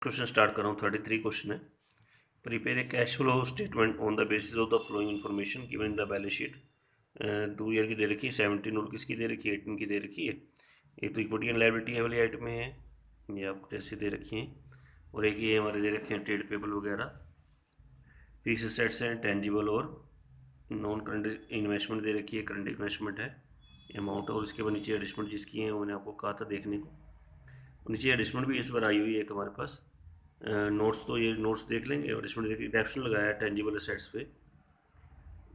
Question start कर रहा हूँ। 33 क्वेश्चन है। Prepare a cash flow statement on the basis of the flowing information given in the balance sheet. 2 year की दे रखी है, 17 और किसकी दे रखी है, 18 की दे रखी है। एक तो इक्विटी एंड लायबिलिटी वाली आइटम में है, ये आपको जैसे दे रखी हैं, और एक ये हमारे दे रखे हैं ट्रेड पेबल वगैरह। फिक्स एसेट्स हैं, टेंजिबल और नॉन करंट इन्वेस्टमेंट दे रखी है, करंट इन्वेस्टमेंट है अमाउंट, और उसके बाद नीचे एडजस्टमेंट जिसकी है मैंने आपको कहा था देखने को। नीचे एडजस्टमेंट भी इस बार आई हुई है एक हमारे पास। नोट्स तो ये नोट्स देख लेंगे, और इसमें देखिए डेप्शन लगाया है टेंजिबल एसेट्स पे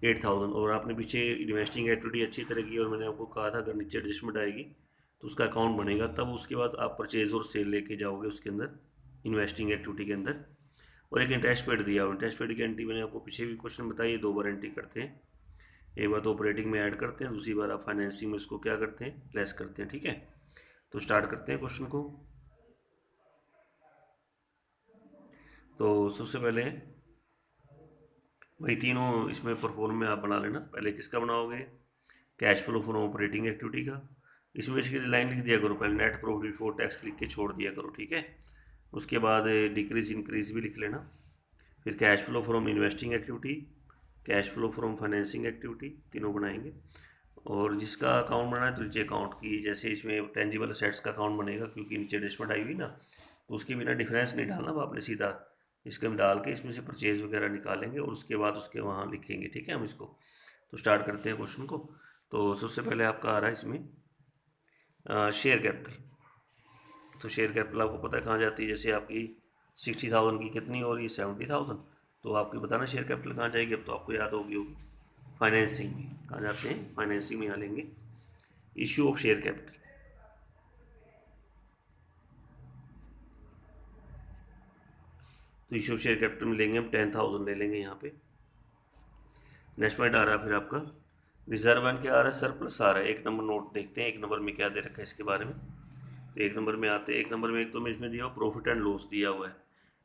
8000, और आपने पीछे इन्वेस्टिंग एक्टिविटी अच्छी तरह की, और मैंने आपको कहा था अगर नीचे एडजस्टमेंट आएगी तो उसका अकाउंट बनेगा, तब उसके बाद आप परचेज और सेल लेके जाओगे उसके अंदर इन्वेस्टिंग एक्टिविटी के अंदर। और एक इंटरेस्ट पेड दिया हुआ, इंटरेस्ट पेड की एंट्री मैंने आपको पीछे भी क्वेश्चन बताई है, 2 बार एंट्री करते हैं। एक बार तो ऑपरेटिंग में ऐड करते हैं, दूसरी बार आप फाइनेंसिंग में इसको क्या करते हैं, लेस करते हैं। ठीक है, तो स्टार्ट करते हैं क्वेश्चन को। तो सबसे पहले वही तीनों इसमें परफॉर्म में आप बना लेना। पहले किसका बनाओगे, cash flow from operating activity का। इसमें बेसिकली लाइन लिख दिया करो, पहले नेट प्रॉफिट बिफोर टैक्स लिख के छोड़ दिया करो। ठीक है, उसके बाद डिक्रीज इंक्रीज भी लिख लेना। फिर cash flow from investing activity, cash flow from financing activity, तीनों बनाएंगे। और जिसका अकाउंट बनाना है तो नीचे अकाउंट की, जैसे इसमें टेंजिबल असेट्स का अकाउंट बनेगा क्योंकि नीचे एडजस्टमेंट आई हुई ना, तो उसके बिना डिफरेंस नहीं डालना, वो आपने सीधा इसके हम डाल के इसमें से परचेज वगैरह निकालेंगे और उसके बाद उसके वहाँ लिखेंगे। ठीक है, हम इसको तो स्टार्ट करते हैं क्वेश्चन को। तो सबसे पहले आपका आ रहा है इसमें शेयर कैपिटल। तो शेयर कैपिटल आपको पता है कहाँ जाती है, जैसे आपकी 60,000 की कितनी हो रही है, 70,000, तो आपकी बताना शेयर कैपिटल कहाँ जाएगी। अब तो आपको याद होगी फाइनेंसिंग में कहाँ जाते हैं, फाइनेंसिंग में यहाँ लेंगे इशू ऑफ शेयर कैपिटल। तो इशू ऑफ शेयर कैपिटल में लेंगे हम 10,000 ले लेंगे यहाँ पे। नेक्स्ट पॉइंट आ रहा है फिर आपका रिजर्व एंड क्या आ रहा है, सरप्लस आ रहा है। एक नंबर नोट देखते हैं, एक नंबर में क्या दे रखा है इसके बारे में। तो एक नंबर में आते हैं, एक नंबर में एक तो मैं इसमें दिया हुआ प्रॉफिट एंड लॉस दिया हुआ है।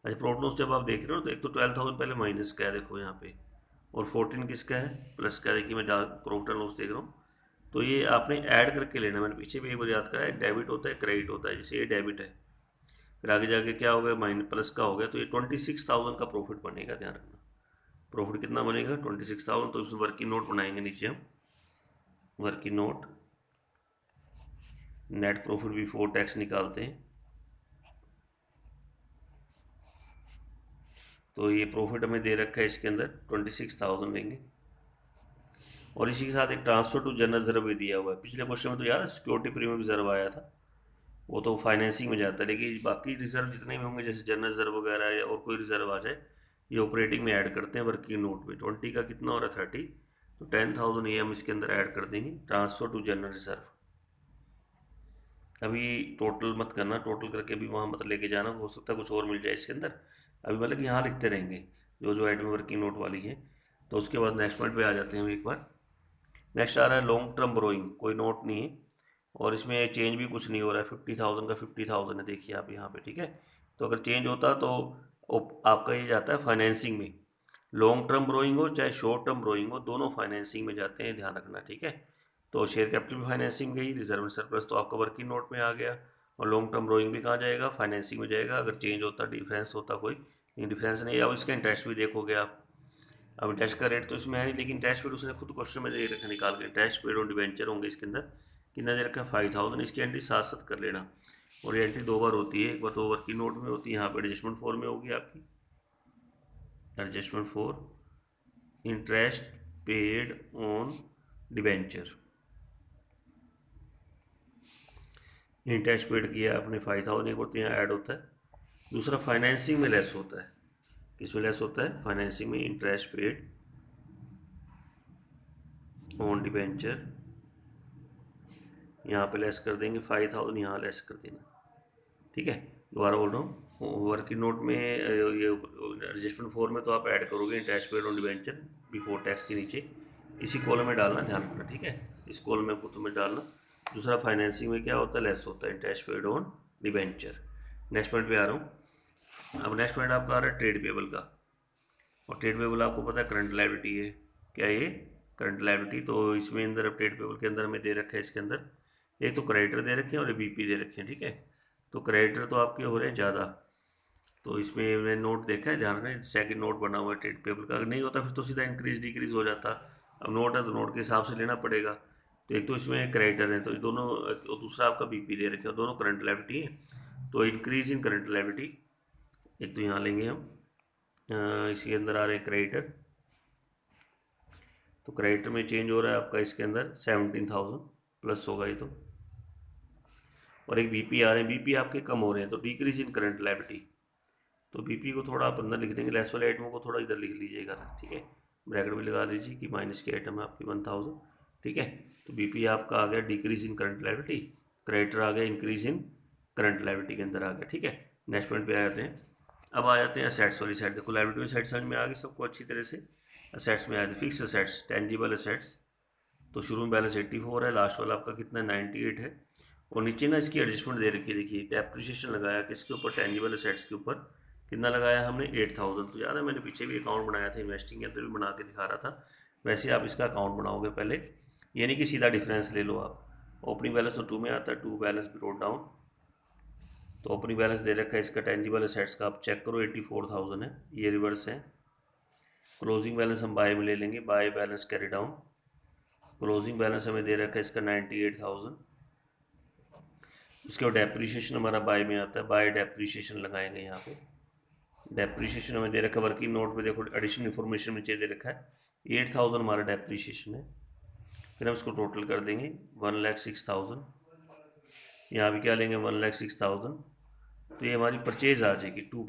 अच्छा, प्रॉफिट लॉस जब आप देख रहे हो तो एक तो 12,000 पहले माइनस का है, देखो यहाँ पे, और 14 किसका है, प्लस का है। देखिए मैं प्रॉफिट एंड लॉस देख रहा हूँ, तो ये आपने ऐड करके लेना। मैंने पीछे भी एक बार याद करा, एक डेबिट होता है, क्रेडिट होता है। जैसे ये डेबिट है, फिर आगे जाके क्या हो गया, माइनस प्लस का हो गया, तो ये 26,000 का प्रॉफिट बनेगा, ध्यान रखना। प्रॉफिट कितना बनेगा, 26,000। तो इसमें वर्किंग नोट बनाएंगे नीचे हम, working note net profit before tax निकालते हैं। तो ये प्रॉफिट हमें दे रखा है इसके अंदर 26,000 लेंगे, और इसी के साथ एक ट्रांसफर टू जनरल रिजर्व भी दिया हुआ है। पिछले क्वेश्चन में तो यार सिक्योरिटी प्रीमियम रिजर्व आया था, वो तो फाइनेंसिंग में जाता है, लेकिन बाकी रिजर्व जितने भी होंगे जैसे जनरल रिजर्व वगैरह या और कोई रिजर्व आ जाए, ये ऑपरेटिंग में ऐड करते हैं वर्किंग नोट में। 20 का कितना हो रहा है, 30, तो 10,000 ये हम इसके अंदर ऐड कर देंगे, ट्रांसफर टू जनरल रिजर्व। अभी टोटल मत करना, टोटल करके भी वहाँ मत लेके जाना, हो सकता है कुछ और मिल जाए इसके अंदर। अभी मतलब कि यहाँ लिखते रहेंगे जो जो आइटम वर्किंग नोट वाली है। तो उसके बाद नेक्स्ट पॉइंट पे आ जाते हैं हम एक बार। नेक्स्ट आ रहा है लॉन्ग टर्म बोरोइंग, कोई नोट नहीं है और इसमें चेंज भी कुछ नहीं हो रहा है। 50,000 का 50,000 है, देखिए आप यहाँ पे। ठीक है, तो अगर चेंज होता तो आपका ये जाता है फाइनेंसिंग में। लॉन्ग टर्म बोरोइंग हो चाहे शॉर्ट टर्म बोरोइंग हो, दोनों फाइनेंसिंग में जाते हैं, ध्यान रखना। ठीक है, तो शेयर कैपिटल भी फाइनेंसिंग गई, रिजर्व एंड सरप्लस तो आपका वर्किंग नोट में आ गया, और लॉन्ग टर्म बोरोइंग भी कहाँ जाएगा, फाइनेंसिंग में जाएगा। अगर चेंज होता, डिफरेंस होता कोई, लेकिन डिफरेंस नहीं। अब इसका इंटरेस्ट भी देखोगे आप। अब इंटरेस्ट का रेट तो इसमें है नहीं, लेकिन इंटरेस्ट पेड उसने खुद क्वेश्चन में दे रखा निकाल के, इंटरेस्ट पेड ऑन डिवेंचर होंगे इसके अंदर। कितना दे रखा है, 5,000। इसकी एंट्री साथ साथ कर लेना, और ये एंट्री 2 बार होती है, एक बार तो वर्किंग नोट में होती है, यहाँ पर एडजस्टमेंट फॉर में होगी आपकी, adjustment for interest paid on debenture. Interest paid किया आपने 5,000, एक होती है ऐड होता है। दूसरा फाइनेंसिंग में लेस होता है, किसमें लेस होता है, फाइनेंसिंग में। इंटरेस्ट पेड ऑन डिवेंचर यहाँ पे लेस कर देंगे 5,000, यहाँ लेस कर देना। ठीक है, दोबारा बोल रहा हूँ, वर्किंग नोट में ये एडजस्टमेंट फॉर में तो आप ऐड करोगे interest paid on debenture before tax के नीचे, इसी कॉलम में डालना, ध्यान रखना। ठीक है, इस कॉलम में आपको तुम्हें डालना। दूसरा फाइनेंसिंग में क्या होता है, लेस होता है, interest paid on debenture. Next point पे आ रहा हूँ। अब नेक्स्ट पॉइंट आपका आ रहा है ट्रेड पेबल का, और ट्रेड पेबल आपको पता है करंट लायबिलिटी है। क्या ये करंट लायबिलिटी, तो इसमें अंदर अब ट्रेड पेबल के अंदर हमें दे रखा है इसके अंदर, एक तो क्रेडिटर दे रखे हैं और बीपी दे रखे हैं। ठीक है, तो क्रेडिटर तो आपके हो रहे हैं ज़्यादा, तो इसमें मैंने नोट देखा है, ध्यान में सेकंड नोट बना हुआ है ट्रेड पेबल का, अगर नहीं होता फिर तो सीधा इंक्रीज डिक्रीज हो जाता। अब नोट है तो नोट के हिसाब से लेना पड़ेगा। तो एक तो इसमें क्रेडिटर है, तो ये दोनों, और दूसरा आपका बीपी दे रखे, दोनों करंट लायबिलिटी है। तो इंक्रीज इन करंट लायबिलिटी, एक तो यहाँ लेंगे हम, इसके अंदर आ रहे हैं क्रेडिटर, तो क्रेडिटर में चेंज हो रहा है आपका इसके अंदर 17,000 प्लस होगा ये तो, और एक बीपी आ रहे हैं, बीपी आपके कम हो रहे हैं, तो डिक्रीज इन करंट लायबिलिटी। तो बीपी को थोड़ा आप अंदर लिख देंगे, लेस वाले आइटमों को थोड़ा इधर लिख लीजिएगा, ठीक है, ब्रैकेट में लगा लीजिए कि माइनस की आइटम है आपकी 1000, ठीक है। तो बीपी आपका आ गया decrease in current liability, creditor आ गया इंक्रीज इन करंट लायबिलिटी के अंदर आ गया, ठीक है। नेक्स्ट पॉइंट पे आ जाते हैं। अब आ जाते हैं असेट्स वाली साइड, देखो लायबिलिटी वाली साइड समझ में आ गई सबको अच्छी तरह से। असेट्स में आ जाते फिक्स असेट्स, टेंजिबल असेट्स, तो शुरू में बैलेंस 84 है, लास्ट वाला आपका कितना 98 है, और नीचे ना इसकी एडजस्टमेंट दे रखी है, देखिए डेप्रिसिएशन लगाया किसके ऊपर, टेंजिबल असेट्स के ऊपर, कितना लगाया हमने 8000। तो याद है मैंने पीछे भी अकाउंट बनाया था, इन्वेस्टिंग के अंदर भी बना के दिखा रहा था, वैसे आप इसका अकाउंट बनाओगे पहले, यानी कि सीधा डिफरेंस ले लो आप। ओपनिंग बैलेंस तो 2 में आता है, 2 बैलेंस भी रोट डाउन, तो ओपनिंग बैलेंस दे रखा है इसका टेंजिबल असेट्स का, आप चेक करो 84,000 है, ये रिवर्स है। क्लोजिंग बैलेंस हम बाय में ले लेंगे, by balance carry down, closing balance हमें दे रखा है इसका 98,000। उसके बाद डेप्रीशिएशन हमारा बाय में आता है, बाय डेप्रीशिएशन लगाएंगे यहाँ पे, डेप्रीशिएशन हमें दे रखा है वर्किंग नोट में, देखो एडिशनल इन्फॉर्मेशन नीचे दे रखा है 8000 हमारा डेप्रीशिएशन है। फिर हम इसको टोटल कर देंगे 1,06,000, यहाँ भी क्या लेंगे 1,06,000, तो ये हमारी परचेज आ जाएगी टू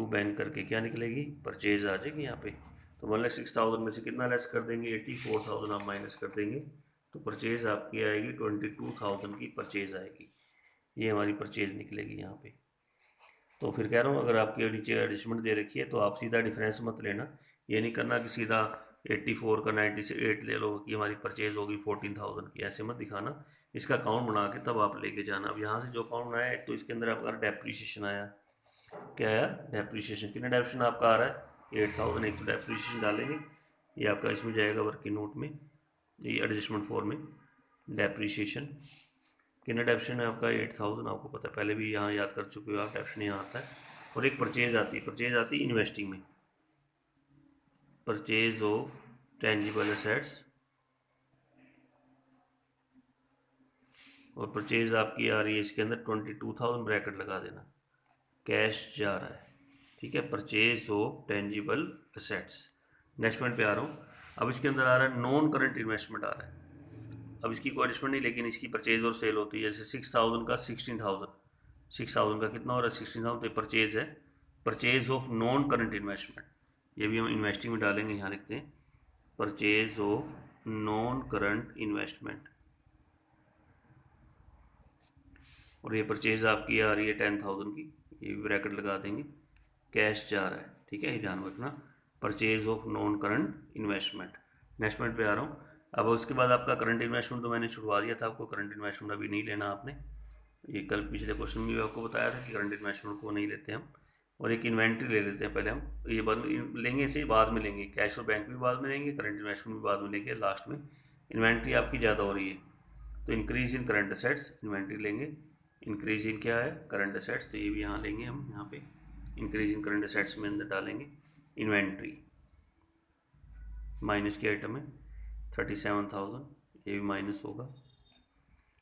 बैंक करके क्या निकलेगी, परचेज आ जाएगी यहाँ पे। तो 1,06,000 में से कितना लेस कर देंगे, 84,000 आप माइनस कर देंगे, तो परचेज आपकी आएगी 22,000 की परचेज आएगी, ये हमारी परचेज निकलेगी यहाँ पे। तो फिर कह रहा हूँ अगर आपके नीचे एडजस्टमेंट दे रखी है तो आप सीधा डिफरेंस मत लेना, ये नहीं करना कि सीधा 84 का 98 ले लो कि हमारी परचेज होगी 14,000 की, ऐसे मत दिखाना, इसका अकाउंट बना के तब आप लेके जाना। अब यहाँ से जो अकाउंट बनाया एक तो इसके अंदर आपका डेप्रीशिएशन आया, क्या आया डेप्रीशिएशन, कितना डेप्रीशिएशन आपका आ रहा है 8000, एक तो डेप्रीशिएशन डालेंगे, ये आपका इसमें जाएगा वर्किंग नोट में, ये एडजस्टमेंट 4 में डेप्रीशिएशन, कितना डेप्शन है आपका 8000, आपको पता है पहले भी यहाँ याद कर चुके हो आप, डेप्शन यहाँ आता है। और एक परचेज आती है, परचेज आती है इन्वेस्टिंग में, परचेज ऑफ टेंजिबल एसेट्स, और परचेज आपकी आ रही है इसके अंदर 22,000, ब्रैकेट लगा देना, कैश जा रहा है, ठीक है, purchase of tangible assets. Next point पे आ रहा हूँ, अब इसके अंदर आ रहा है नॉन करंट इन्वेस्टमेंट आ रहा है, अब इसकी कोई एडजस्टमेंट नहीं, लेकिन इसकी परचेज और सेल होती है, जैसे 6,000 का 16,000, 6,000 का कितना हो रहा है 16,000, तो परचेज है, purchase of non current investment, ये भी हम इन्वेस्टिंग में डालेंगे, यहाँ लिखते हैं purchase of non current investment, और ये परचेज आपकी आ रही है 10,000 की, ये भी ब्रैकेट लगा देंगे, कैश जा रहा है, ठीक है, ध्यान रखना, purchase of non current investment. Next point पे आ रहा हूँ, अब उसके बाद आपका करंट इन्वेस्टमेंट तो मैंने छुड़वा दिया था आपको, करंट इन्वेस्टमेंट अभी नहीं लेना आपने, ये कल पिछले क्वेश्चन में भी आपको बताया था कि करंट इन्वेस्टमेंट को नहीं लेते हम, और एक इन्वेंट्री ले लेते हैं पहले हम, ये बंद लेंगे, इसे बाद में लेंगे, कैश और बैंक भी बाद में लेंगे, करंट इन्वेस्टमेंट भी बाद में लेंगे, लास्ट में इन्वेंट्री आपकी ज़्यादा हो रही है, तो increase in current assets inventory लेंगे, इंक्रीज इन क्या है करंट असेट्स, तो ये भी यहाँ लेंगे हम, यहाँ पे इंक्रीज इन करंट असेट्स में अंदर डालेंगे इन्वेंट्री, माइनस की आइटम है 37,000, ये भी माइनस होगा,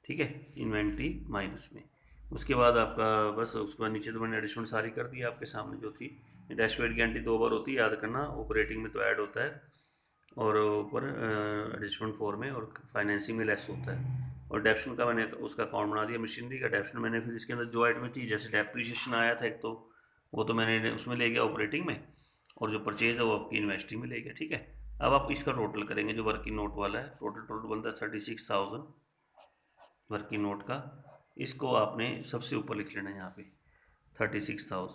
ठीक है, इन्वेंट्री माइनस में। उसके बाद आपका बस उसके बाद नीचे तो मैंने एडिशमेंट सारी कर दी आपके सामने जो थी, डैशबोर्ड की एंट्री 2 बार होती है, याद करना, ऑपरेटिंग में तो ऐड होता है, और ऊपर एडजस्टमेंट 4 में, और फाइनेंसिंग में लेस होता है, और डेप्शन का मैंने उसका अकाउंट बना दिया, मशीनरी का डेप्शन मैंने फिर इसके अंदर जो आइटम थी, जैसे डेप्रीशिएशन आया था एक, तो वो तो मैंने उसमें ले गया ऑपरेटिंग में, और जो परचेज है वो आपकी इन्वेस्टिंग में ले गया, ठीक है। अब आप इसका टोटल करेंगे जो वर्किंग नोट वाला है, टोटल बनता है 36,000 वर्किंग नोट का, इसको आपने सबसे ऊपर लिख लेना है यहाँ पे 36,000,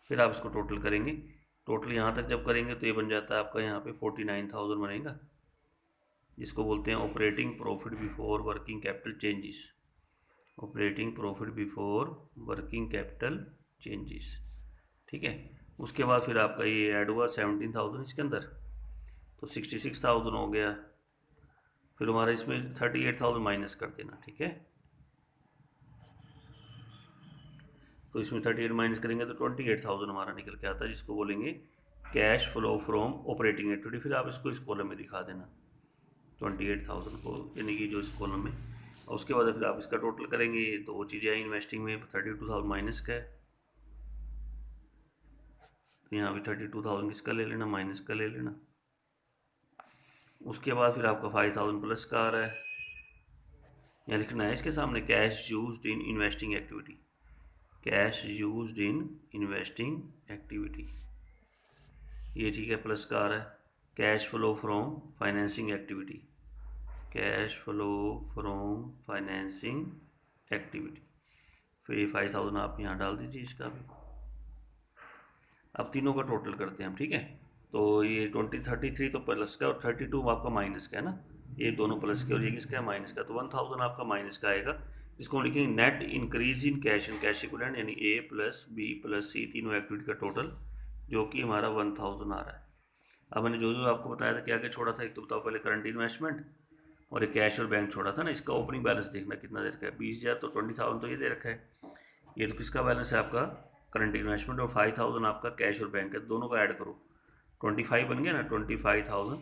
फिर आप इसको टोटल करेंगे, टोटल यहाँ तक जब करेंगे तो ये बन जाता है आपका यहाँ पे 49,000 बनेगा, जिसको बोलते हैं operating profit before working capital changes, operating profit before working capital changes, ठीक है। उसके बाद फिर आपका ये ऐड हुआ 17,000 इसके अंदर, तो 66,000 हो गया, फिर हमारा इसमें 38,000 माइनस कर देना, ठीक है, तो इसमें 38 माइनस करेंगे तो 28,000 हमारा निकल के आता है, जिसको बोलेंगे cash flow from operating activity. फिर आप इसको इस कॉलम में दिखा देना 28,000 को, यानी कि जो इस कॉलम में, और उसके बाद फिर आप इसका टोटल करेंगे तो वो चीज़ें आई इन्वेस्टिंग में 32,000 माइनस का है, तो यहाँ भी 32,000 किसका ले लेना, माइनस का ले लेना। उसके बाद फिर आपका 5,000 प्लस का आ रहा है, यहाँ लिखना है इसके सामने cash used in investing activity, cash used in investing activity, ये ठीक है, प्लस का आ रहा है। Cash flow from financing activity, cash flow from financing activity, फिर ये 5,000 आप यहाँ डाल दीजिए इसका भी। अब तीनों का टोटल करते हैं हम, ठीक है। तो ये 33 तो प्लस का और 32 आपका माइनस का है ना, ये दोनों प्लस के और ये किसका है, माइनस का, तो 1,000 आपका माइनस का आएगा, जिसको हम लिखेंगे net increase in cash and cash equivalent, यानी ए प्लस बी प्लस सी तीनों एक्टिविटी का टोटल, जो कि हमारा 1,000 आ रहा है। अब मैंने जो आपको बताया था क्या क्या छोड़ा था, एक तो बताओ पहले करंट इन्वेस्टमेंट, और एक कैश और बैंक छोड़ा था ना, इसका ओपनिंग बैलेंस देखना कितना दे रखा है, 20,000, तो 20,000 तो ये दे रखा है, ये तो किसका बैलेंस है, आपका करंट इन्वेस्टमेंट, और 5,000 आपका कैश और बैंक है, दोनों का ऐड करो, 25 बन गया ना, 25,000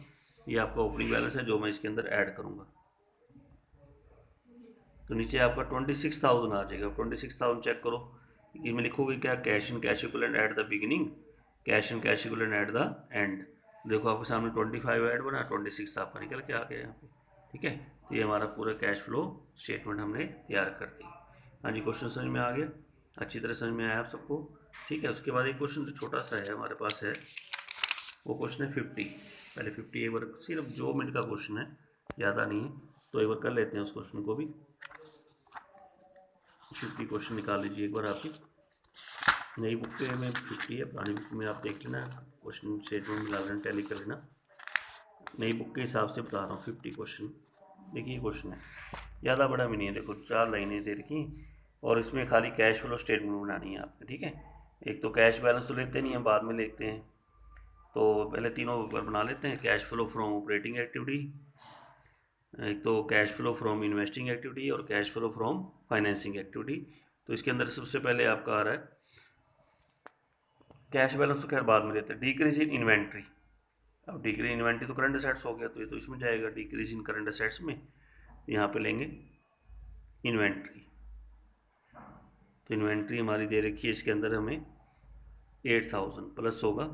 ये आपका ओपनिंग बैलेंस है, जो मैं इसके अंदर ऐड करूँगा, तो नीचे आपका 26,000 आ जाएगा। 26,000 चेक करो, ये में लिखोगे क्या, cash and cash equivalent at the beginning, cash and cash equivalent at the end, देखो आपके सामने 25 ऐड बना, 26 आपका निकल के आ गया यहाँ पे, ठीक है। तो ये हमारा पूरा कैश फ्लो स्टेटमेंट हमने तैयार कर दी। हाँ जी, क्वेश्चन समझ में आ गया, अच्छी तरह समझ में आया आप सबको, ठीक है। उसके बाद एक क्वेश्चन तो छोटा सा है हमारे पास है, वो क्वेश्चन है 50, पहले 50 एक बार सिर्फ 2 मिनट का क्वेश्चन है, ज़्यादा नहीं है, तो एक बार कर लेते हैं उस क्वेश्चन को भी। 50 क्वेश्चन निकाल लीजिए एक बार, आपकी नई बुक पे में 50 है, पुरानी बुक में आप देख लेना, क्वेश्चन स्टेटमेंट मिला लेना, टैली कर लेना, नई बुक के हिसाब से बता रहा हूँ 50 क्वेश्चन। देखिए ये क्वेश्चन है, ज़्यादा बड़ा भी नहीं है, देखो 4 लाइनें दे रखी, और इसमें खाली कैश फ्लो स्टेटमेंट बनानी है आपने, ठीक है। एक तो कैश बैलेंस तो लेते नहीं हम, बाद में लेते हैं, तो पहले तीनों बना लेते हैं। Cash flow from operating activity, एक तो cash flow from investing activity, और cash flow from financing activity. तो इसके अंदर सबसे पहले आपका आ रहा है कैश बैलेंस, तो खैर बाद में लेते हैं। डिक्रीज इन इन्वेंट्री, अब डिक्रीज इन इन्वेंट्री तो करंट असेट्स हो गया, तो ये तो इसमें जाएगा, डिक्रीज इन करंट असेट्स में, यहाँ पे लेंगे इन्वेंट्री, तो इन्वेंट्री हमारी दे रखी है इसके अंदर हमें 8,000 प्लस होगा।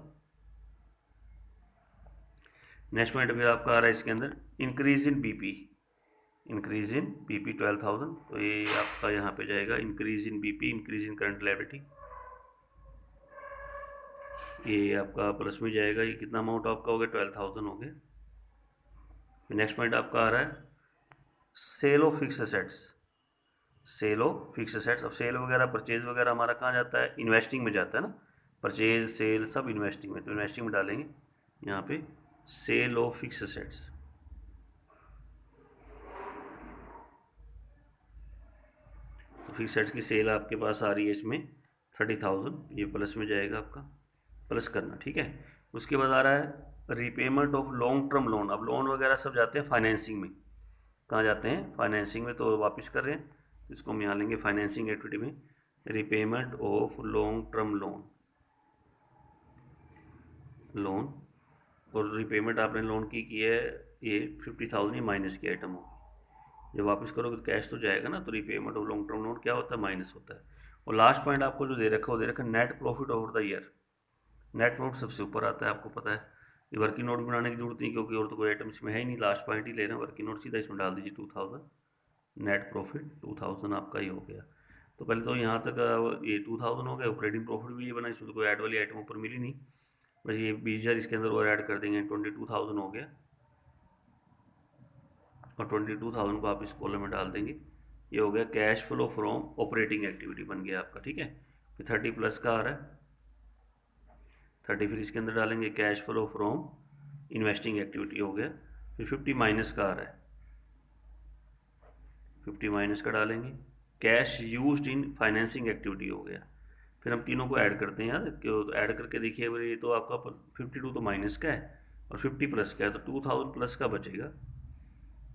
नेक्स्ट पॉइंट फिर आपका आ रहा है इसके अंदर increase in BP, increase in BP 12,000, तो ये आपका यहाँ पे जाएगा increase in BP, increase in current liability, ये आपका प्लस में जाएगा, ये कितना अमाउंट आपका हो गया, 12,000 हो गया। नेक्स्ट पॉइंट आपका आ रहा है sale of fix assets, sale of fix assets. अब सेल वगैरह परचेज वगैरह हमारा कहाँ जाता है, इन्वेस्टिंग में जाता है ना, परचेज सेल सब इन्वेस्टिंग में, तो इन्वेस्टिंग में डालेंगे यहाँ पे सेल ऑफ फिक्स असेट्स, तो फिक्स असेट्स की सेल आपके पास आ रही है इसमें 30,000, ये प्लस में जाएगा आपका, प्लस करना, ठीक है। उसके बाद आ रहा है repayment of long term loan, अब लोन वगैरह सब जाते हैं फाइनेंसिंग में, कहाँ जाते हैं, फाइनेंसिंग में, तो वापस कर रहे हैं, तो इसको हम यहाँ लेंगे फाइनेंसिंग एक्टिविटी में, repayment of long term loan, loan, और रीपेमेंट आपने लोन की है, ये 50,000 ही माइनस की आइटम होगी, जब वापस करोगे तो कैश तो जाएगा ना, तो repayment of long term loan क्या होता है, माइनस होता है। और लास्ट पॉइंट आपको जो दे रखा है वो दे रखा है net profit over the year, net profit सबसे ऊपर आता है, आपको पता है, ये वर्किंग नोट बनाने की जरूरत नहीं, क्योंकि और तो कोई आइटम इसमें है ही नहीं, लास्ट पॉइंट ही ले रहे हैं वर्किंग नोट, सीधा इसमें डाल दीजिए 2,000, नेट प्रॉफिट 2,000 आपका ही हो गया। तो पहले तो यहाँ तक ये 2,000 हो गया, ऑपरेटिंग प्रॉफिट भी ये बना, इसमें तो कोई ऐड वाली आइटम ऊपर मिली नहीं, बस ये 20,000 इसके अंदर और ऐड कर देंगे, 22,000 हो गया, और 22,000 को आप इस कॉलम में डाल देंगे, ये हो गया cash flow from operating activity बन गया आपका, ठीक है। फिर 30 प्लस का आ रहा है 30, फिर इसके अंदर डालेंगे cash flow from investing activity हो गया। फिर 50 माइनस का आ रहा है, 50 माइनस का डालेंगे, cash used in financing activity हो गया। फिर हम तीनों को ऐड करते हैं यार, क्यों तो ऐड करके देखिए, ये तो आपका 52 तो माइनस का है और 50 प्लस का है, तो 2,000 प्लस का बचेगा,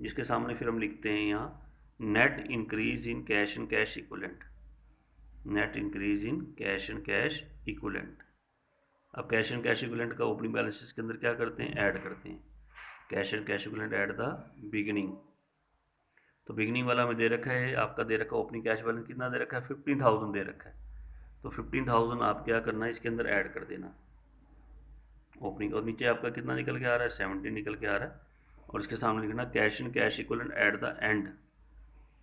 जिसके सामने फिर हम लिखते हैं यहाँ net increase in cash and cash equivalent, net increase in cash and cash equivalent. अब कैश एंड कैश इक्विवेलेंट का ओपनिंग बैलेंसेस के अंदर क्या करते हैं, ऐड करते हैं। Cash and cash equivalent at the beginning. तो बिगिनिंग वाला में दे रखा है, आपका दे रखा ओपनिंग कैश बैलेंस कितना दे रखा है, 15,000 दे रखा है। तो 15,000 आप क्या करना है, इसके अंदर ऐड कर देना ओपनिंग, और नीचे आपका कितना निकल के आ रहा है, 70 निकल के आ रहा है। और इसके सामने लिखना cash and cash equivalent at the end,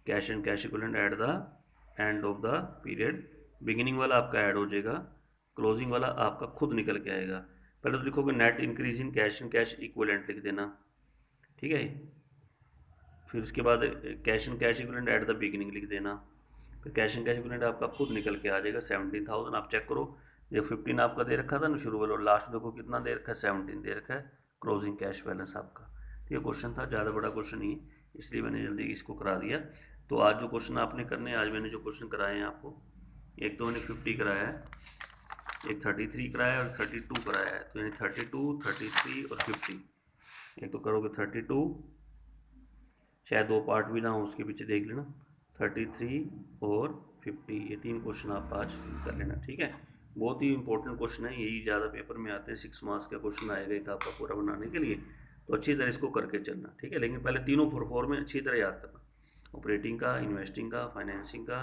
cash and cash equivalent at the end of the period. Beginning वाला आपका ऐड हो जाएगा, क्लोजिंग वाला आपका खुद निकल के आएगा। पहले तो लिखोगे net increase in cash and cash equivalent लिख देना, ठीक है। फिर उसके बाद cash and cash equivalent at the beginning लिख देना। फिर कैश एंड कैश इक्विवेलेंट आपका खुद निकल के आ जाएगा 17,000। आप चेक करो, ये 15 आपका दे रखा था ना शुरू वाला, लास्ट देखो कितना दे रखा है, 17 दे रखा है क्लोजिंग कैश बैलेंस आपका। तो ये क्वेश्चन था, ज़्यादा बड़ा क्वेश्चन नहीं है, इसलिए मैंने जल्दी इसको करा दिया। तो आज जो क्वेश्चन आपने करने हैं, आज मैंने जो क्वेश्चन कराए हैं आपको, एक तो मैंने 50 कराया है, एक 33 कराया है और 32 कराया है। तो यानी 32, 33 और 50। एक तो करोगे 32, शायद दो पार्ट भी ना हो, उसके पीछे देख लेना, 33 और 50, ये 3 क्वेश्चन आप आज कर लेना, ठीक है। बहुत ही इंपॉर्टेंट क्वेश्चन है, यही ज़्यादा पेपर में आते हैं, 6 मार्क्स का क्वेश्चन आएगा एक आपका पूरा बनाने के लिए। तो अच्छी तरह इसको करके चलना, ठीक है। लेकिन पहले तीनों फॉर में अच्छी तरह याद करना, ऑपरेटिंग का, इन्वेस्टिंग का, फाइनेंसिंग का।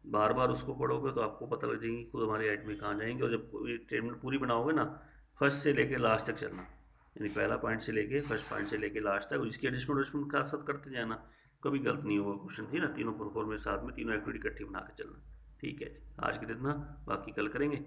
बार बार उसको पढ़ोगे तो आपको पता लग जाएगी खुद हमारी आइट में कहाँ जाएंगे। और जब स्टेटमेंट पूरी बनाओगे ना, फर्स्ट से लेके लास्ट तक चलना, यानी पहला पॉइंट से लेके फर्स्ट पॉइंट से लेके लास्ट तक, इसकी एडिशनल एडिशनल का साथ करते जाना, कभी गलत नहीं होगा क्वेश्चन, थी ना। तीनों परफॉर्मेंस साथ में, तीनों एक्टिविटी इकट्ठी बना के चलना, ठीक है। आज के दिन इतना, बाकी कल करेंगे।